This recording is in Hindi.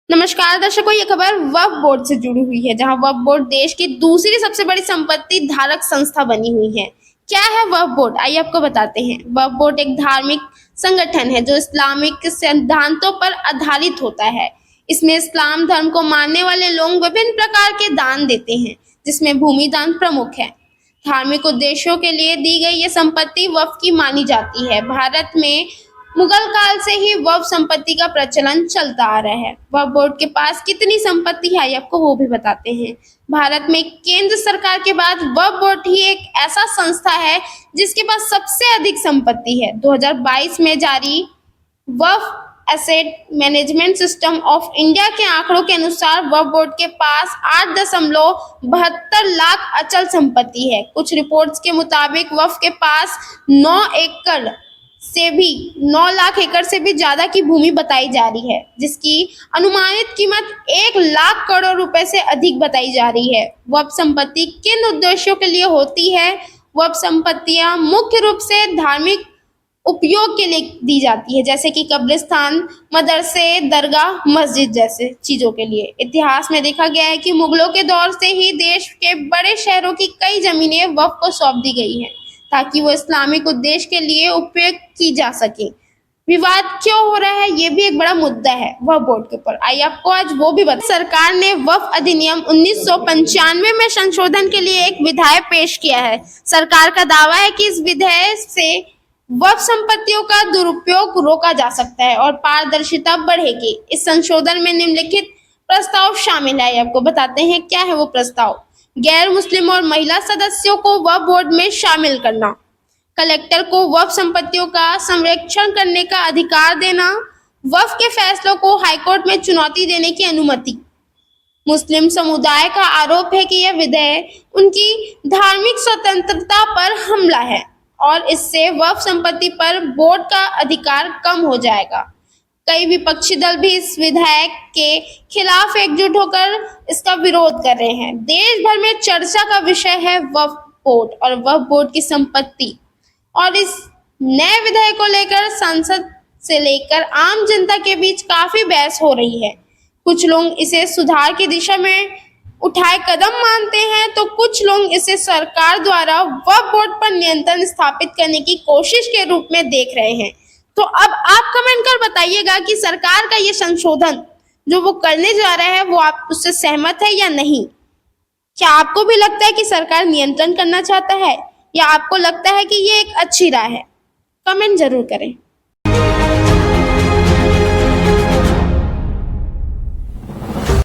नमस्कार दर्शकों, ये खबर वक्फ बोर्ड से जुड़ी हुई है, जहां वक्फ बोर्ड देश की दूसरी सबसे बड़ी संपत्ति धारक संस्था बनी हुई है। क्या है वक्फ बोर्ड? आइए आपको बताते हैं। वक्फ बोर्ड एक धार्मिक संगठन है जो इस्लामिक सिद्धांतों पर आधारित होता है। इसमें इस्लाम धर्म को मानने वाले लोग विभिन्न प्रकार के दान देते हैं, जिसमें भूमि दान प्रमुख है। धार्मिक उद्देश्यों के लिए दी गई ये संपत्ति वक्फ की मानी जाती है। भारत में मुगल काल से ही वक्फ संपत्ति का प्रचलन चलता आ रहा है। वक्फ बोर्ड के पास कितनी संपत्ति है, आपको वो भी बताते हैं। भारत में केंद्र सरकार के बाद वक्फ बोर्ड ही एक ऐसा संस्था है जिसके पास सबसे अधिक संपत्ति है। 2022 में जारी Waqf asset management system of India के आंकड़ों के अनुसार वक्फ बोर्ड के पास 8.72 लाख अचल संपत्ति है। कुछ रिपोर्ट्स के मुताबिक वक्फ के पास 9 लाख एकड़ से भी ज्यादा की भूमि बताई जा रही है, जिसकी अनुमानित कीमत 1 लाख करोड़ रुपए से अधिक बताई जा रही है। वक्फ संपत्ति किन उद्देश्यों के लिए होती है? वक्फ संपत्तियां मुख्य रूप से धार्मिक उपयोग के लिए दी जाती है, जैसे कि कब्रिस्तान, मदरसे, दरगाह, मस्जिद जैसे चीजों के लिए। इतिहास में देखा गया है कि मुगलों के दौर से ही देश के बड़े शहरों की कई जमीनें वक्फ को सौंप दी गई हैं, ताकि वो इस्लामिक उद्देश्य के लिए उपयोग की जा सके। विवाद क्यों हो रहा है, ये भी एक बड़ा मुद्दा है वक्फ बोर्ड के ऊपर। आइए आपको आज वो भी बता। सरकार ने वक्फ अधिनियम 1995 में संशोधन के लिए एक विधेयक पेश किया है। सरकार का दावा है कि इस विधेयक से वक्फ संपत्तियों का दुरुपयोग रोका जा सकता है और पारदर्शिता बढ़ेगी। इस संशोधन में निम्नलिखित प्रस्ताव शामिल है। आपको बताते हैं क्या है वो प्रस्ताव। गैर मुस्लिम और महिला सदस्यों को वक्फ बोर्ड में शामिल करना, कलेक्टर को वक्फ संपत्तियों का संरक्षण करने का अधिकार देना, वक्फ के फैसलों को हाईकोर्ट में चुनौती देने की अनुमति। मुस्लिम समुदाय का आरोप है कि यह विधेयक उनकी धार्मिक स्वतंत्रता पर हमला है और इससे वक्फ संपत्ति पर बोर्ड का अधिकार कम हो जाएगा। कई विपक्षी दल भी इस विधेयक के खिलाफ एकजुट होकर इसका विरोध कर रहे हैं। देश भर में चर्चा का विषय है वक्फ बोर्ड और वक्फ बोर्ड की संपत्ति, और इस नए विधेयक को लेकर संसद से लेकर आम जनता के बीच काफी बहस हो रही है। कुछ लोग इसे सुधार की दिशा में उठाए कदम मानते हैं, तो कुछ लोग इसे सरकार द्वारा वक्फ बोर्ड पर नियंत्रण स्थापित करने की कोशिश के रूप में देख रहे हैं। तो अब आप कमेंट कर बताइएगा कि सरकार का ये संशोधन जो वो करने जा रहा है, वो आप उससे सहमत है या नहीं? क्या आपको भी लगता है कि सरकार नियंत्रण करना चाहता है, या आपको लगता है कि ये एक अच्छी राह है? कमेंट जरूर करें।